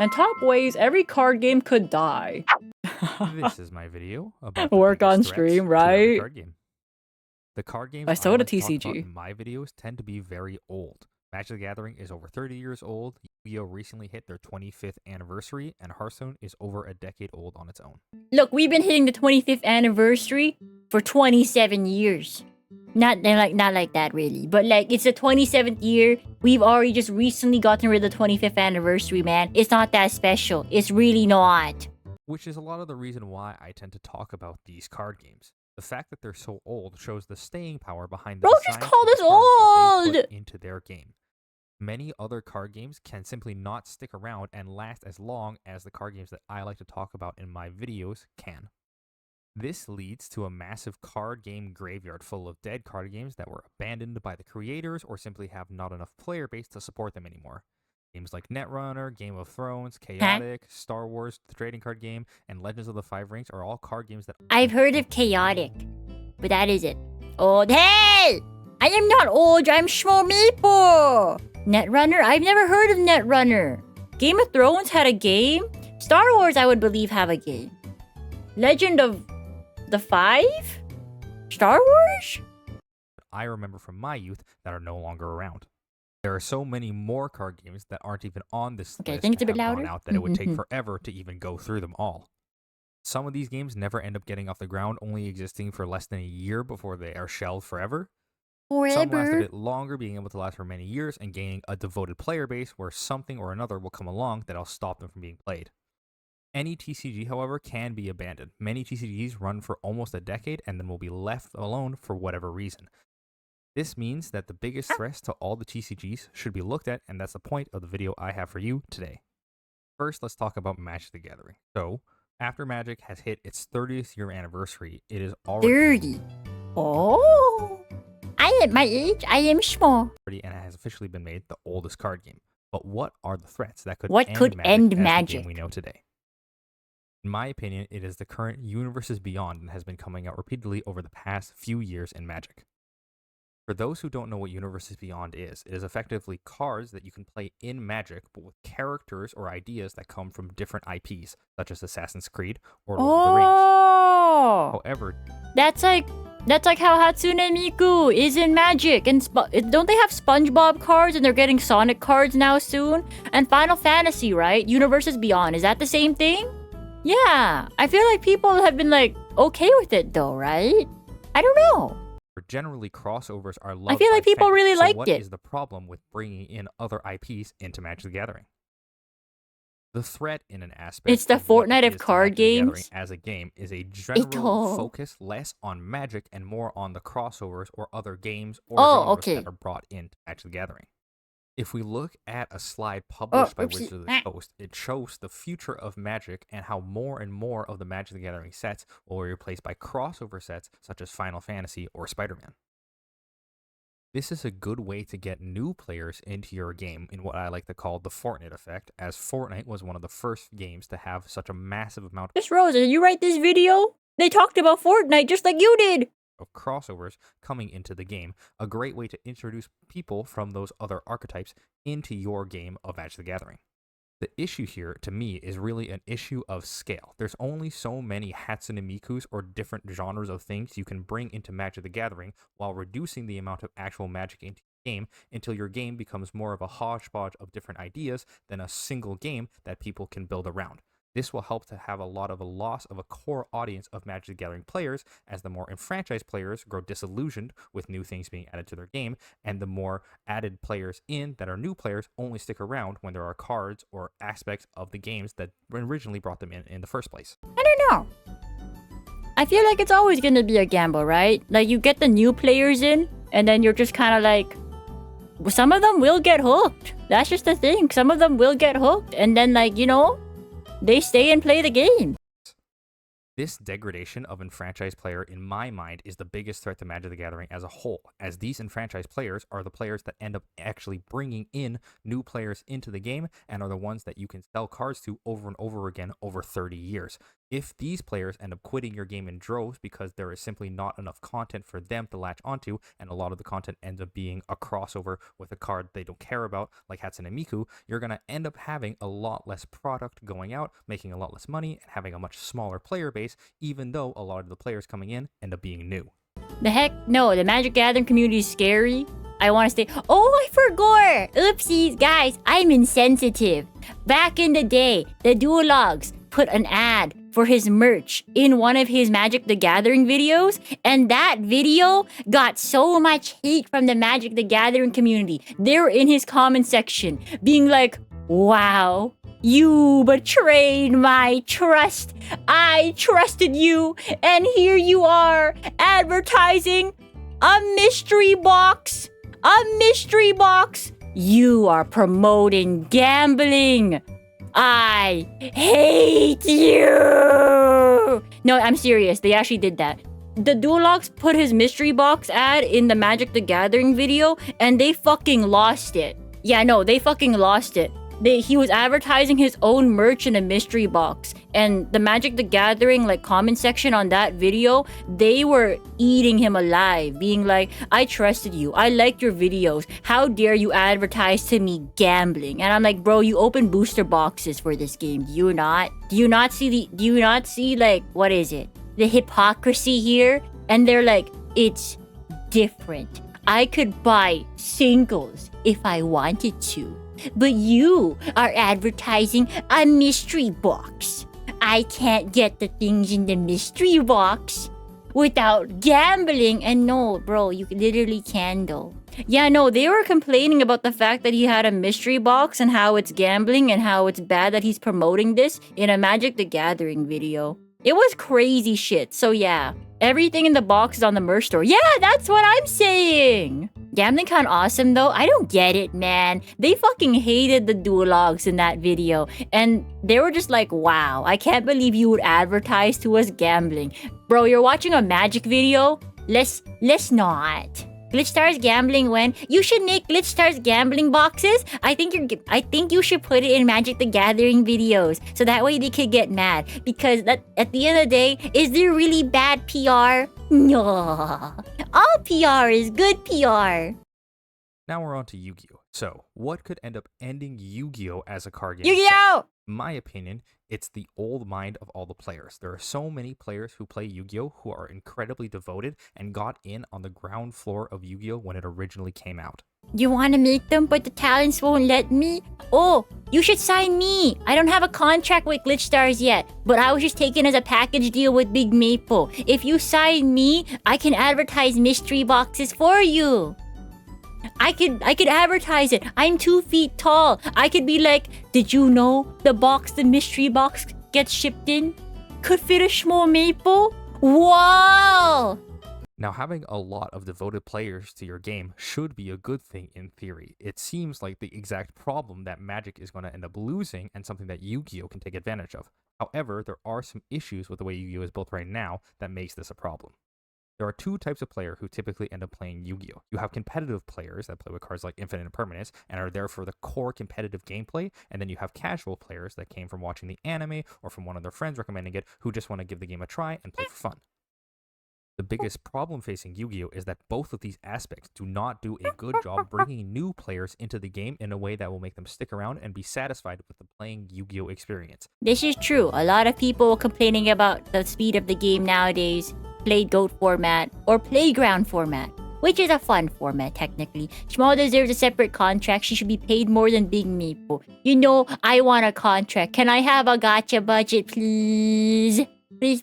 And top ways every card game could die. This is my video about the Work on biggest stream, threats to every right? card game. The card games By I like to talk SodaTCG. about in my videos tend to be very old. Magic the Gathering is over 30 years old, Yu-Gi-Oh! Recently hit their 25th anniversary, and Hearthstone is over a decade old on its own. Look, we've been hitting the 25th anniversary for 27 years. Not like that really, but like it's the 27th year. We've already just recently gotten rid of the 25th anniversary, man. It's not that special. It's really not. Which is a lot of the reason why I tend to talk about these card games. The fact that they're so old shows the staying power behind the Bro, just designs call of the this cards that they old! put into their game. Many other card games can simply not stick around and last as long as the card games that I like to talk about in my videos can. This leads to a massive card game graveyard full of dead card games that were abandoned by the creators or simply have not enough player base to support them anymore. Games like Netrunner, Game of Thrones, Chaotic, Star Wars, the trading card game, and Legends of the Five Rings are all card games that I've heard of Chaotic, but that is it. Old. Hey! I am not old, I'm Shmo Meeple! Netrunner? I've never heard of Netrunner. Game of Thrones had a game? Star Wars, I would believe, have a game. Legend of the Five? Star Wars? I remember from my youth that are no longer around. There are so many more card games that aren't even on this Okay, I list think it's a that bit have louder. gone out that it would take forever to even go through them all. Some of these games never end up getting off the ground, only existing for less than a year before they are shelved forever. Some last a bit longer, being able to last for many years and gaining a devoted player base where something or another will come along that'll stop them from being played. Any TCG, however, can be abandoned. Many TCGs run for almost a decade and then will be left alone for whatever reason. This means that the biggest threats to all the TCGs should be looked at, and that's the point of the video I have for you today. First, let's talk about Magic the Gathering. So, after Magic has hit its 30th year anniversary, it is already 30. Oh! I at my age, I am small. and it has officially been made the oldest card game. But what are the threats that could end as Magic? The game we know today? In my opinion, it is the current Universes Beyond and has been coming out repeatedly over the past few years in Magic. For those who don't know what Universes Beyond is, it is effectively cards that you can play in Magic, but with characters or ideas that come from different IPs, such as Assassin's Creed or Lord of the Rings. However, that's like how Hatsune Miku is in Magic, and don't they have SpongeBob cards and they're getting Sonic cards now soon? And Final Fantasy, right? Universes Beyond, is that the same thing? Yeah, I feel like people have been like okay with it though, right? I don't know. Generally, crossovers are loved. I feel like people really liked it. What is the problem with bringing in other IPs into Magic the Gathering? The threat in an aspect. It's the Fortnite of card games. As a game is a general focus less on Magic and more on the crossovers or other games or genres that are brought into Magic the Gathering. If we look at a slide published by Wizards of the Coast, it shows the future of Magic and how more and more of the Magic the Gathering sets will be replaced by crossover sets such as Final Fantasy or Spider-Man. This is a good way to get new players into your game in what I like to call the Fortnite effect, as Fortnite was one of the first games to have such a massive amount of... Miss Rosa, did you write this video? They talked about Fortnite just like you did! Of crossovers coming into the game, a great way to introduce people from those other archetypes into your game of Magic the Gathering. The issue here, to me, is really an issue of scale. There's only so many Hatsune Mikus or different genres of things you can bring into Magic the Gathering while reducing the amount of actual Magic into your game until your game becomes more of a hodgepodge of different ideas than a single game that people can build around. This will help to have a loss of a core audience of Magic the Gathering players as the more enfranchised players grow disillusioned with new things being added to their game, and the more added players in that are new players only stick around when there are cards or aspects of the games that originally brought them in the first place. I don't know. I feel like it's always going to be a gamble, right? Like you get the new players in, and then you're just kind of like, some of them will get hooked. That's just the thing. Some of them will get hooked, and then like, you know, they stay and play the game. This degradation of enfranchised player, in my mind, is the biggest threat to Magic the Gathering as a whole, as these enfranchised players are the players that end up actually bringing in new players into the game and are the ones that you can sell cards to over and over again over 30 years. If these players end up quitting your game in droves because there is simply not enough content for them to latch onto, and a lot of the content ends up being a crossover with a card they don't care about, like Hatsune Miku, you're going to end up having a lot less product going out, making a lot less money, and having a much smaller player base, even though a lot of the players coming in end up being new. The heck? No, the Magic Gathering community is scary. I want to stay. Oh, I forgot. Oopsies, guys. I'm insensitive. Back in the day, the Duologs put an ad for his merch in one of his Magic the Gathering videos, and that video got so much hate from the Magic the Gathering community. They were in his comment section being like, wow, you betrayed my trust. I trusted you, and here you are advertising a mystery box. A mystery box. You are promoting gambling. I hate you. No, I'm serious. They actually did that. The Duologs put his mystery box ad in the Magic the Gathering video, and they fucking lost it. Yeah, no, they fucking lost it. He was advertising his own merch in a mystery box, and the Magic the Gathering comment section on that video, they were eating him alive, being like, I trusted you, I liked your videos, how dare you advertise to me gambling? And I'm like, bro, you open booster boxes for this game, do you not see what is it, the hypocrisy here? And they're like, it's different. I could buy singles if I wanted to, but you are advertising a mystery box. I can't get the things in the mystery box without gambling. And no, bro, you literally can though. Yeah, no, they were complaining about the fact that he had a mystery box and how it's gambling and how it's bad that he's promoting this in a Magic the Gathering video. It was crazy shit. So yeah, everything in the box is on the merch store. Yeah, that's what I'm saying. GamblingCon awesome though. I don't get it, man. They fucking hated the Duologs in that video. And they were just like, wow, I can't believe you would advertise to us gambling. Bro, you're watching a Magic video? Let's not. Glitch Stars gambling when you should make Glitch Stars gambling boxes. I think you should put it in Magic the Gathering videos so that way they could get mad, because that at the end of the day, is there really bad PR? No, all PR is good PR. Now we're on to Yu-Gi-Oh! So, what could end up ending Yu-Gi-Oh! As a card game? Yu-Gi-Oh! In my opinion, it's the old mind of all the players. There are so many players who play Yu-Gi-Oh! Who are incredibly devoted and got in on the ground floor of Yu-Gi-Oh! When it originally came out. You want to make them, but the talents won't let me? Oh, you should sign me. I don't have a contract with Glitch Stars yet, but I was just taken as a package deal with Big Maple. If you sign me, I can advertise mystery boxes for you. I could advertise it. I'm 2 feet tall. I could be like, did you know the mystery box gets shipped in could fit a small maple? Whoa! Now, having a lot of devoted players to your game should be a good thing in theory. It seems like the exact problem that Magic is going to end up losing, and something that Yu-Gi-Oh! Can take advantage of. However, there are some issues with the way Yu-Gi-Oh! Is built right now that makes this a problem. There are two types of player who typically end up playing Yu-Gi-Oh! You have competitive players that play with cards like Infinite Impermanence and are there for the core competitive gameplay, and then you have casual players that came from watching the anime or from one of their friends recommending it who just want to give the game a try and play for fun. The biggest problem facing Yu-Gi-Oh! Is that both of these aspects do not do a good job bringing new players into the game in a way that will make them stick around and be satisfied with the playing Yu-Gi-Oh! Experience. This is true. A lot of people complaining about the speed of the game nowadays. Play GOAT format or playground format, which is a fun format technically. Small deserves a separate contract. She should be paid more than Big Maple. You know, I want a contract. Can I have a gacha budget, please? Please.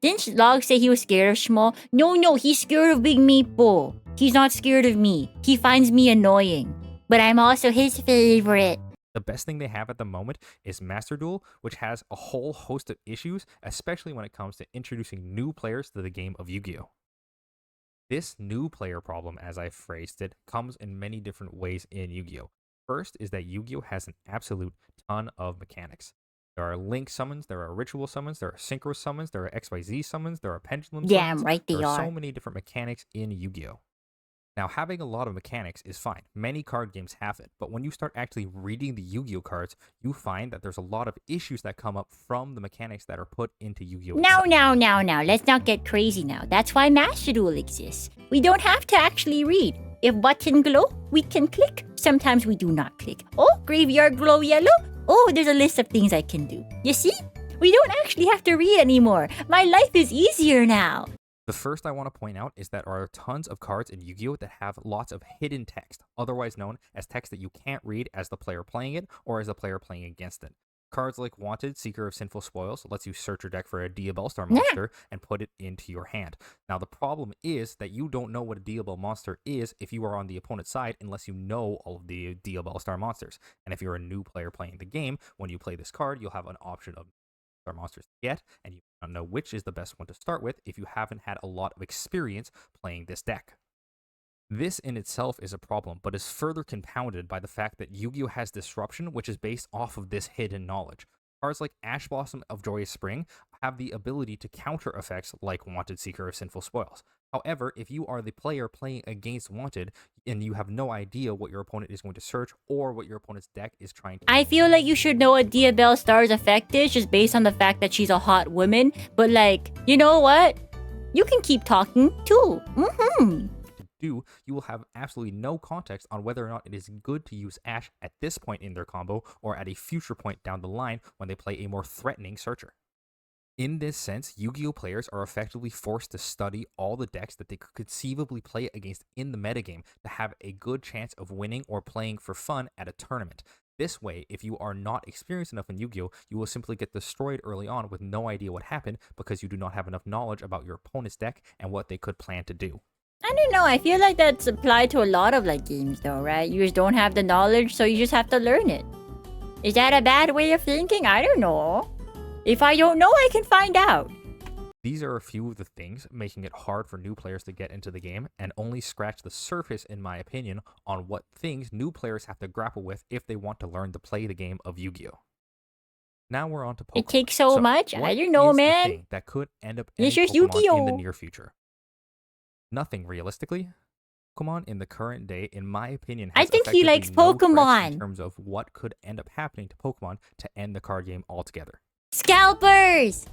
Didn't Log say he was scared of Small? No, he's scared of Big Maple. He's not scared of me. He finds me annoying. But I'm also his favorite. The best thing they have at the moment is Master Duel, which has a whole host of issues, especially when it comes to introducing new players to the game of Yu-Gi-Oh! This new player problem, as I phrased it, comes in many different ways in Yu-Gi-Oh! First is that Yu-Gi-Oh! Has an absolute ton of mechanics. There are link summons, there are ritual summons, there are synchro summons, there are XYZ summons, there are pendulum summons. Damn right they there are are. so many different mechanics in Yu-Gi-Oh! Now, having a lot of mechanics is fine. Many card games have it, but when you start actually reading the Yu-Gi-Oh cards, you find that there's a lot of issues that come up from the mechanics that are put into Yu-Gi-Oh! Now. Let's not get crazy now. That's why Master Duel exists. We don't have to actually read. If button glow, we can click. Sometimes we do not click. Oh, graveyard glow yellow. Oh, there's a list of things I can do. You see? We don't actually have to read anymore. My life is easier now. The first I want to point out is that there are tons of cards in Yu-Gi-Oh! That have lots of hidden text, otherwise known as text that you can't read as the player playing it or as the player playing against it. Cards like Wanted, Seeker of Sinful Spoils lets you search your deck for a Diabell Star monster and put it into your hand. Now, the problem is that you don't know what a Diabell monster is if you are on the opponent's side unless you know all of the Diabell Star monsters. And if you're a new player playing the game, when you play this card, you'll have an option of Star monsters to get, and you don't know which is the best one to start with if you haven't had a lot of experience playing this deck. This in itself is a problem, but is further compounded by the fact that Yu-Gi-Oh! Has Disruption, which is based off of this hidden knowledge. Cards like Ash Blossom of Joyous Spring have the ability to counter effects like Wanted, Seeker of Sinful Spoils. However, if you are the player playing against Wanted and you have no idea what your opponent is going to search or what your opponent's deck is trying to... I feel like you should know what Diabell Star's effect is just based on the fact that she's a hot woman. But like, you know what? You can keep talking too. You will have absolutely no context on whether or not it is good to use Ash at this point in their combo or at a future point down the line when they play a more threatening searcher. In this sense, Yu-Gi-Oh! Players are effectively forced to study all the decks that they could conceivably play against in the metagame to have a good chance of winning or playing for fun at a tournament. This way, if you are not experienced enough in Yu-Gi-Oh!, you will simply get destroyed early on with no idea what happened because you do not have enough knowledge about your opponent's deck and what they could plan to do. I don't know. I feel like that's applied to a lot of like games though, right? You just don't have the knowledge, so you just have to learn it. Is that a bad way of thinking? I don't know. If I don't know, I can find out. These are a few of the things making it hard for new players to get into the game and only scratch the surface, in my opinion, on what things new players have to grapple with if they want to learn to play the game of Yu-Gi-Oh! Now we're on to Pokemon. It takes so much. I don't know, what is the man. thing that could end up It's ending just Pokemon in Yu-Gi-Oh! the near future? Nothing, realistically. Pokemon in the current day, in my opinion, has I think he effectively likes no threats Pokemon. in terms of what could end up happening to Pokemon to end the card game altogether. Scalpers!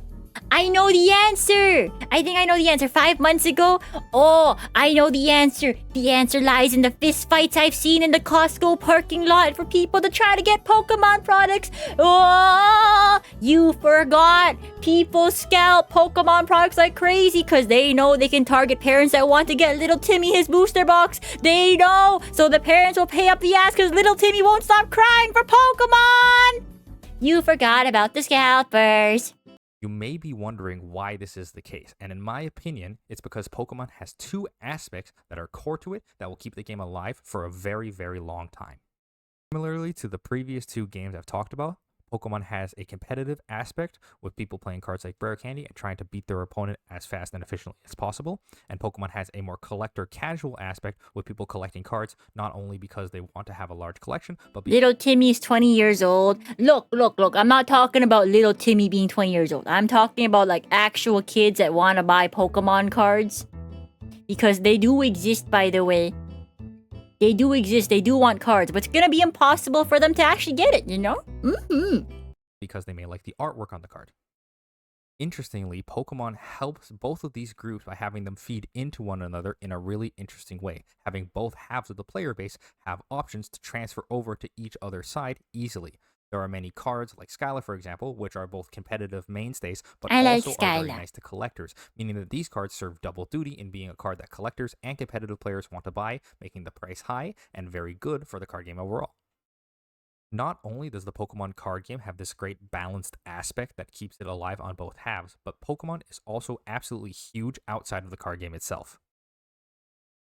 I know the answer! I think I know the answer 5 months ago. Oh, I know the answer. The answer lies in the fist fights I've seen in the Costco parking lot for people to try to get Pokemon products. Oh, you forgot. People scalp Pokemon products like crazy because they know they can target parents that want to get little Timmy his booster box. They know. So the parents will pay up the ass because little Timmy won't stop crying for Pokemon. You forgot about the scalpers. You may be wondering why this is the case, and in my opinion, it's because Pokemon has two aspects that are core to it that will keep the game alive for a very, very long time. Similarly to the previous two games I've talked about, Pokemon has a competitive aspect with people playing cards like Rare Candy and trying to beat their opponent as fast and efficiently as possible. And Pokemon has a more collector casual aspect with people collecting cards, not only because they want to have a large collection, but because little Timmy's 20 years old. Look. I'm not talking about little Timmy being 20 years old. I'm talking about like actual kids that want to buy Pokemon cards. Because they do exist, by the way. They do exist. They do want cards, but it's gonna be impossible for them to actually get it, you know? because they may like the artwork on the card. Interestingly, Pokemon helps both of these groups by having them feed into one another in a really interesting way, having both halves of the player base have options to transfer over to each other's side easily. There are many cards, like Skyla, for example, which are both competitive mainstays, but also are very nice to collectors, meaning that these cards serve double duty in being a card that collectors and competitive players want to buy, making the price high and very good for the card game overall. Not only does the Pokemon card game have this great balanced aspect that keeps it alive on both halves, but Pokemon is also absolutely huge outside of the card game itself.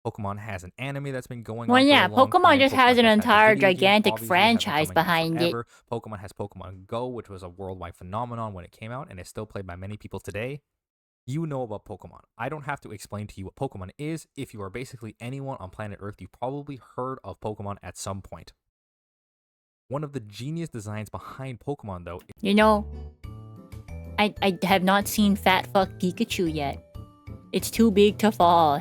Pokemon has an anime that's been going on for a long Pokemon time. just has an has entire the video game, gigantic obviously, franchise has been coming out behind it. forever. Pokemon has Pokemon Go, which was a worldwide phenomenon when it came out and is still played by many people today. You know about Pokemon. I don't have to explain to you what Pokemon is. If you are basically anyone on planet Earth, you probably heard of Pokemon at some point. One of the genius designs behind Pokemon, though... You know, I have not seen Fat Fuck Pikachu yet. It's too big to fall.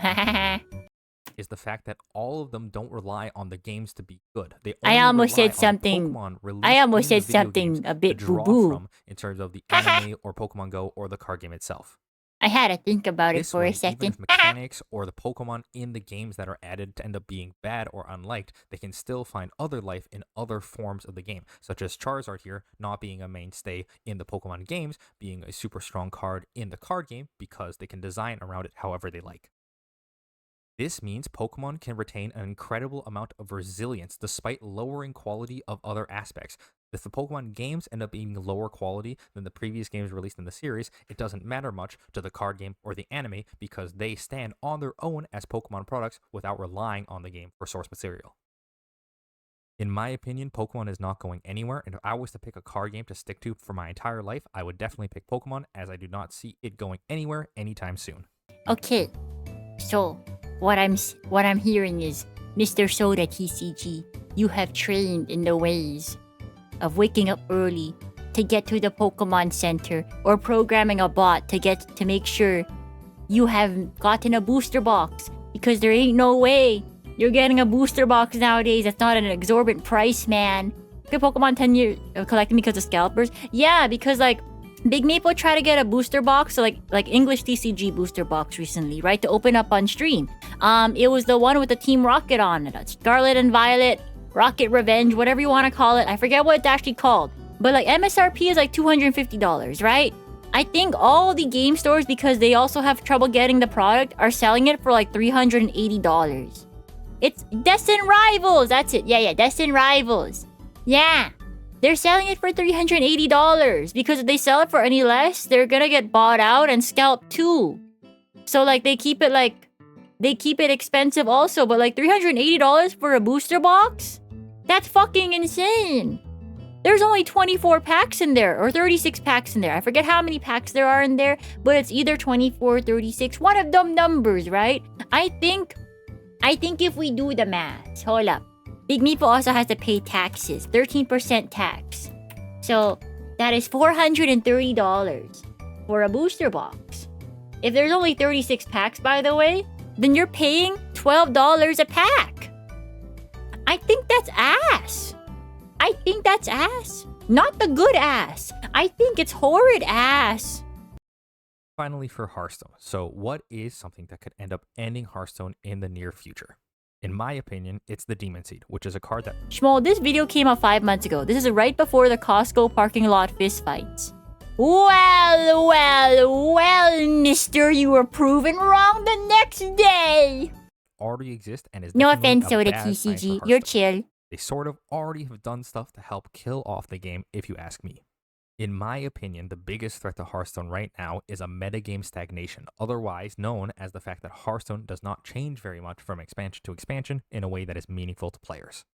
is the fact that all of them don't rely on the games to be good. They I only almost rely said on something. the Pokemon released I almost in the said video games something a to bit draw boo-boo. from in terms of the anime or Pokemon Go or the card game itself. I had to think about it This for a way, even second. if mechanics or the Pokemon in the games that are added to end up being bad or unliked, they can still find other life in other forms of the game, such as Charizard here not being a mainstay in the Pokemon games, being a super strong card in the card game because they can design around it however they like. This means Pokemon can retain an incredible amount of resilience despite lowering quality of other aspects. If the Pokemon games end up being lower quality than the previous games released in the series, it doesn't matter much to the card game or the anime because they stand on their own as Pokemon products without relying on the game for source material. In my opinion, Pokemon is not going anywhere, and if I was to pick a card game to stick to for my entire life, I would definitely pick Pokemon, as I do not see it going anywhere anytime soon. Okay, so what I'm hearing is, Mr. SodaTCG, you have trained in the ways of waking up early to get to the Pokemon Center or programming a bot to make sure you have gotten a booster box, because there ain't no way you're getting a booster box nowadays. That's not an exorbitant price, man. Look at Pokemon 10 years collecting because of scalpers. Yeah, because like Big Maple tried to get a booster box, so like English TCG booster box recently, right? To open up on stream. It was the one with the Team Rocket on it. Scarlet and Violet, Rocket Revenge, whatever you want to call it. I forget what it's actually called. But like MSRP is like $250, right? I think all the game stores, because they also have trouble getting the product, are selling it for like $380. It's Destin Rivals. That's it. Yeah, Destin Rivals. Yeah. They're selling it for $380 because if they sell it for any less, they're gonna get bought out and scalped too. So like they keep it expensive also, but like $380 for a booster box? That's fucking insane. There's only 24 packs in there, or 36 packs in there. I forget how many packs there are in there, but it's either 24, 36, one of them numbers, right? I think if we do the math, hold up. Big Meeple also has to pay taxes, 13% tax. So that is $430 for a booster box. If there's only 36 packs, by the way, then you're paying $12 a pack. I think that's ass. Not the good ass. I think it's horrid ass. Finally, for Hearthstone. So, what is something that could end up ending Hearthstone in the near future? In my opinion, it's the Demon Seed, which is a card that... Shmo, this video came out 5 months ago. This is right before the Costco parking lot fist fights. Well, mister, you were proven wrong the next day. already exist and is No definitely offense, a Soda bad sign for TCG. You're Hearthstone. chill. They sort of already have done stuff to help kill off the game, if you ask me. In my opinion, the biggest threat to Hearthstone right now is a metagame stagnation, otherwise known as the fact that Hearthstone does not change very much from expansion to expansion in a way that is meaningful to players.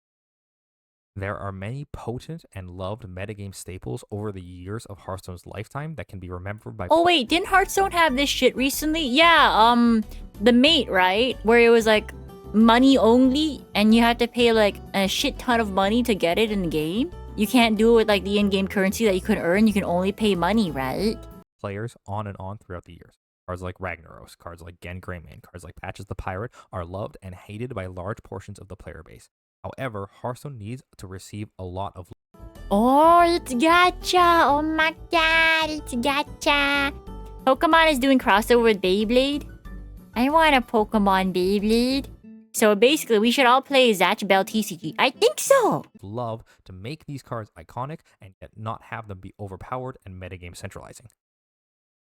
There are many potent and loved metagame staples over the years of Hearthstone's lifetime that can be remembered by... Oh wait, didn't Hearthstone have this shit recently? Yeah, the mate, right? Where it was like money only and you had to pay like a shit ton of money to get it in the game? You can't do it with like the in-game currency that you can earn. You can only pay money, right? Players on and on throughout the years. Cards like Ragnaros, cards like Gen Greymane, cards like Patches the Pirate are loved and hated by large portions of the player base. However, Hearthstone needs to receive a lot of... Oh, it's gacha! Oh my god, it's gacha! Pokemon is doing crossover with Beyblade? I want a Pokemon Beyblade. So basically, we should all play Zatch Bell TCG. I think so! love to make these cards iconic and yet not have them be overpowered and metagame centralizing.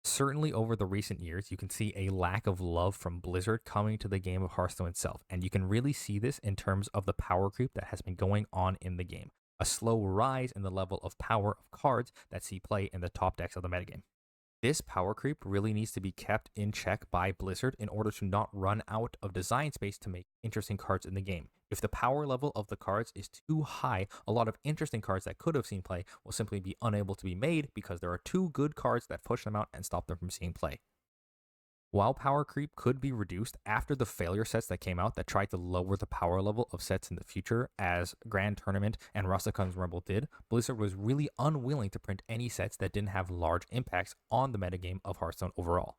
Certainly over the recent years, you can see a lack of love from Blizzard coming to the game of Hearthstone itself, and you can really see this in terms of the power creep that has been going on in the game. A slow rise in the level of power of cards that see play in the top decks of the metagame. This power creep really needs to be kept in check by Blizzard in order to not run out of design space to make interesting cards in the game. If the power level of the cards is too high, a lot of interesting cards that could have seen play will simply be unable to be made because there are too good cards that push them out and stop them from seeing play. While power creep could be reduced after the failure sets that came out that tried to lower the power level of sets in the future, as Grand Tournament and Rastakan's Rumble did, Blizzard was really unwilling to print any sets that didn't have large impacts on the metagame of Hearthstone overall.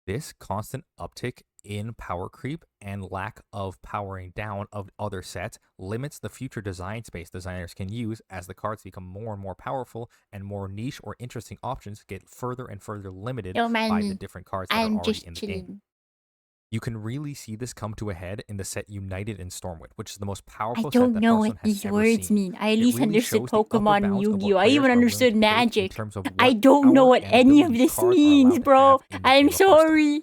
This constant uptick in power creep and lack of powering down of other sets limits the future design space designers can use as the cards become more and more powerful and more niche or interesting options get further and further limited Don't mind by me. the different cards that are I'm already just in the game. chilling. You can really see this come to a head in the set United in Stormwind, which is the most I powerful set don't that know Hearthstone what has these ever words seen. mean. I at It least really understood shows the upper Pokemon and bounds of Yu-Gi-Oh! what I players even are willing understood to take in Magic. terms of I what don't know power what and any of abilities this cards are means, allowed to bro. have in the I'm game of Hearthstone. sorry.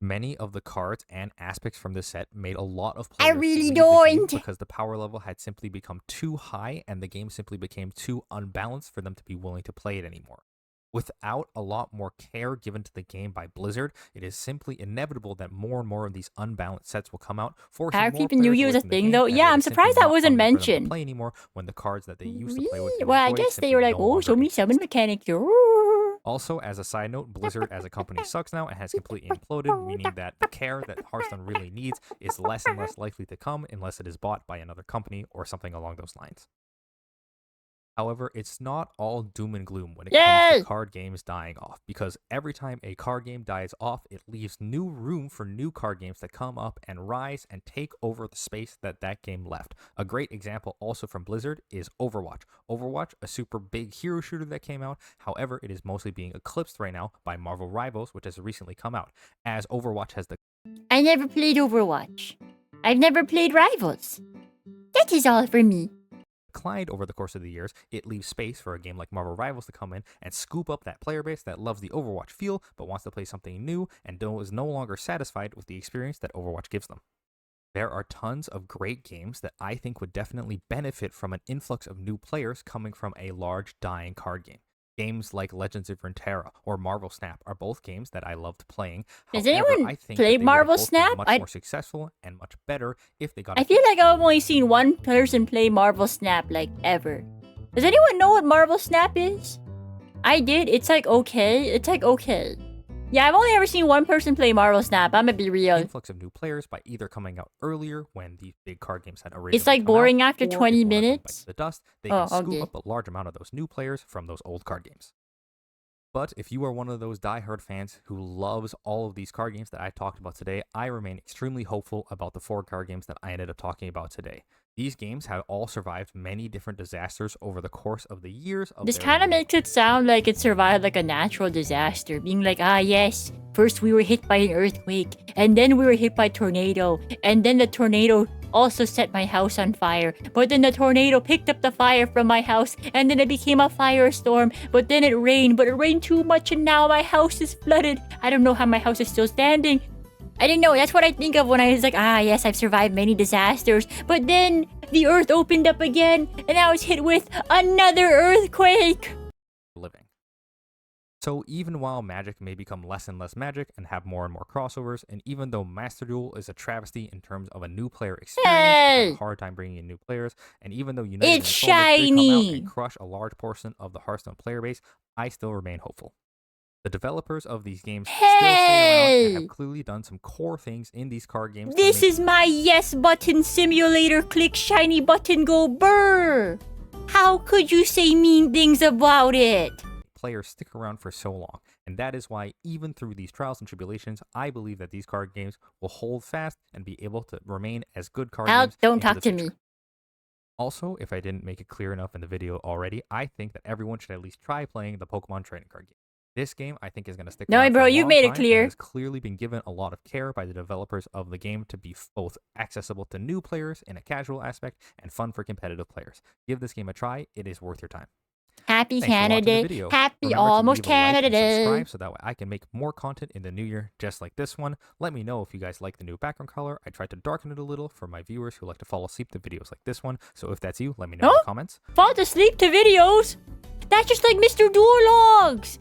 Many of the cards and aspects from this set made a lot of I players really leave the game don't. because the power level had simply become too high and the game simply became too unbalanced for them to be willing to play it anymore. Without a lot more care given to the game by Blizzard, it is simply inevitable that more and more of these unbalanced sets will come out, forcing Power more creep in players Yu-Gi-Oh! away Is a from the thing, game, though. as Yeah, it I'm is simply surprised that not wasn't fun for them to mentioned. play anymore when the cards that they used to play with Really? to Well, I enjoy guess they simply were like, no oh, longer show me exist. summon mechanics. Also, as a side note, Blizzard as a company sucks now and has completely imploded, meaning that the care that Hearthstone really needs is less and less likely to come unless it is bought by another company or something along those lines. However, it's not all doom and gloom when it comes Yay! to card games dying off, because every time a card game dies off, it leaves new room for new card games to come up and rise and take over the space that that game left. A great example also from Blizzard is Overwatch. Overwatch, a super big hero shooter that came out, however, it is mostly being eclipsed right now by Marvel Rivals, which has recently come out, as Overwatch has I never played Overwatch. I've never played Rivals. That is all for me. declined over the course of the years, it leaves space for a game like Marvel Rivals to come in and scoop up that player base that loves the Overwatch feel but wants to play something new and is no longer satisfied with the experience that Overwatch gives them. There are tons of great games that I think would definitely benefit from an influx of new players coming from a large dying card game. Games like Legends of Runeterra or Marvel Snap are both games that I loved playing. Does However, anyone I think play that they would have Marvel both Snap? been much more successful and much better if they got I feel like I've only seen one person play Marvel Snap, like, ever. Does anyone know what Marvel Snap is? I did. It's like okay. It's like okay. Yeah, I've only ever seen one person play Marvel Snap. I'm gonna be real. influx of new players by either coming out earlier when these big card games had originally It's like come boring out, after or if 20 one of them minutes. bites the dust, they Oh, can scoop okay. up a large amount of those new players from those old card games. But if you are one of those diehard fans who loves all of these card games that I talked about today, I remain extremely hopeful about the 4 card games that I ended up talking about today. These games have all survived many different disasters over the course of the years of This their kind of release. makes it sound like it survived like a natural disaster. Being like, ah, yes, first we were hit by an earthquake, and then we were hit by a tornado, and then the tornado also set my house on fire. But then the tornado picked up the fire from my house, and then it became a firestorm. But then it rained, but it rained too much, and now my house is flooded. I don't know how my house is still standing. I didn't know. That's what I think of when I was like, ah, yes, I've survived many disasters. But then the earth opened up again, and I was hit with another earthquake. Living. So even while Magic may become less and less Magic and have more and more crossovers, and even though Master Duel is a travesty in terms of a new player experience, I have a hard time bringing in new players, and even though United and It's Soldier did come out shiny. and crush a large portion of the Hearthstone player base, I still remain hopeful. The developers of these games still stay around and Hey! have clearly done some core things in these card games. This is my yes button simulator. Click shiny button, go brr. How could you say mean things about it? Players stick around for so long, and that is why even through these trials and tribulations, I believe that these card games will hold fast and be able to remain as good card Al, games. don't into talk the to future. me. Also, if I didn't make it clear enough in the video already, I think that everyone should at least try playing the Pokemon trading card game. This game, I think, is going to stick No, around bro, for a you've long made it time, clear. and has clearly been given a lot of care by the developers of the game to be both accessible to new players in a casual aspect and fun for competitive players. Give this game a try; it is worth your time. Happy Thanks for watching Canada the Day. video. Happy Remember almost to leave a like Canada and Day. subscribe so that way I can make more content in the new year just like this one. Let me know if you guys like the new background color. I tried to darken it a little for my viewers who like to fall asleep to videos like this one. So if that's you, let me know in the comments. Fall asleep to videos? That's just like Mr. Duologs.